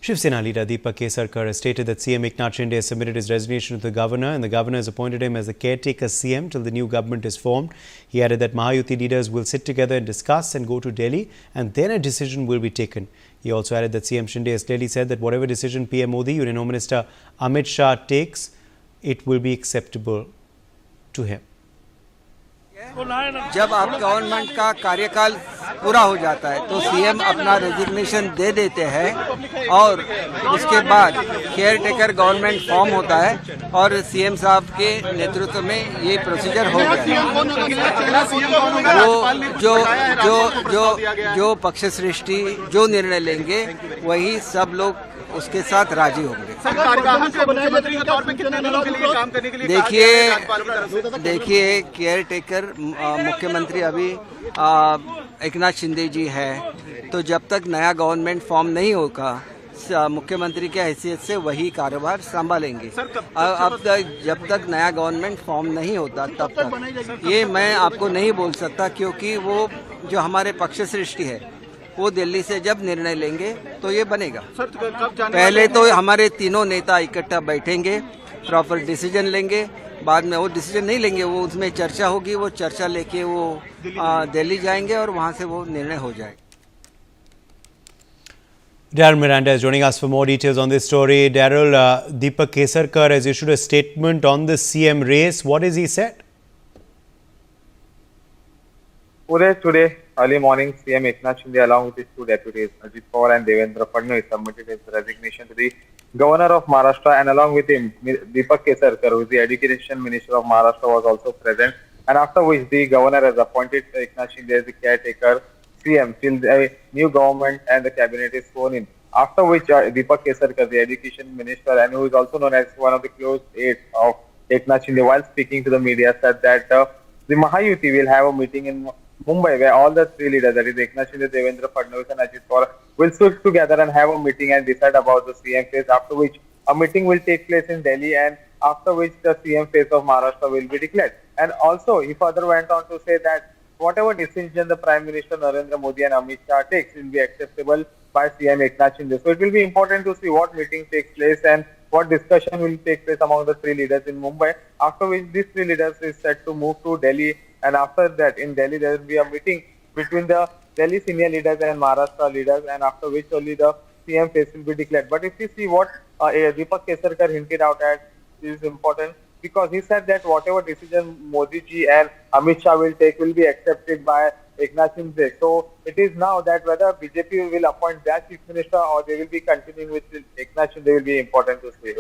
Shiv Sena leader Deepak Kesarkar has stated that CM Eknath Shinde has submitted his resignation to the governor and the governor has appointed him as the caretaker CM till the new government is formed. He added that Mahayuti leaders will sit together and discuss and go to Delhi and then a decision will be taken. He also added that CM Shinde has clearly said that whatever decision PM Modi, Union Home Minister Amit Shah takes, it will be acceptable to him. जब आप government का कार्यकाल पूरा हो जाता है तो CM अपना रेजिग्नेशन दे देते हैं और उसके बाद केयर टेकर गवर्नमेंट फॉर्म होता है और सीएम साहब के नेतृत्व में ये प्रोसीजर हो गया है। वो जो पक्ष सृष्टि जो निर्णय लेंगे वही सब लोग उसके साथ राजी होंगे। देखिए केयर टेकर मुख्यमंत्री अभी एकनाथ शिंदे जी है, तो जब तक नया गवर्नमेंट फॉर्म नहीं होगा मुख्यमंत्री के हैसियत से वही कारोबार संभालेंगे। अब तक जब तक नया गवर्नमेंट फॉर्म नहीं होता तब तक ये मैं आपको नहीं बोल सकता, क्योंकि वो जो हमारे पक्ष सृष्टि है वो दिल्ली से जब निर्णय लेंगे तो ये बनेगा। पहले तो हमारे तीनों नेता इकट्ठा बैठेंगे, प्रॉपर डिसीजन लेंगे, बाद में वो डिसीजन नहीं लेंगे, वो उसमें चर्चा होगी, वो चर्चा लेके वो दिल्ली जाएंगे और वहां से वो निर्णय हो जाएगा। Daryl Miranda is joining us for more details on this story. Daryl, Deepak Kesarkar has issued a statement on the CM race. What has he said? Today, early morning, CM Eknath Shinde along with his two deputies, Ajit Pawar and Devendra Fadnavis, submitted his resignation to the Governor of Maharashtra, and along with him, Deepak Kesarkar, who is the Education Minister of Maharashtra, was also present. And after which the Governor has appointed Eknath Shinde as the caretaker CM till the new government and the cabinet is sworn in. After which Deepak Kesarkar, the Education Minister, and who is also known as one of the close aides of Eknath Shinde, while speaking to the media, said that the Mahayuti will have a meeting in Mumbai where all the three leaders, that is Eknath Shinde, Devendra Fadnavis and Ajit Pawar, will sit together and have a meeting and decide about the CM phase, after which a meeting will take place in Delhi and after which the CM phase of Maharashtra will be declared. And also he further went on to say that whatever decision the Prime Minister Narendra Modi and Amit Shah takes will be acceptable by CM Eknath Shinde. So it will be important to see what meeting takes place and what discussion will take place among the three leaders in Mumbai, after which these three leaders is set to move to Delhi, and after that in Delhi there will be a meeting between the Delhi senior leaders and Maharashtra leaders, and after which only the CM phase will be declared. But if we see what Deepak Kesarkar hinted out at is important, because he said that whatever decision Modi ji and Amit Shah will take will be accepted by Eknath Shinde. So it is now that whether BJP will appoint their chief minister or they will be continuing with Eknath Shinde will be important to see.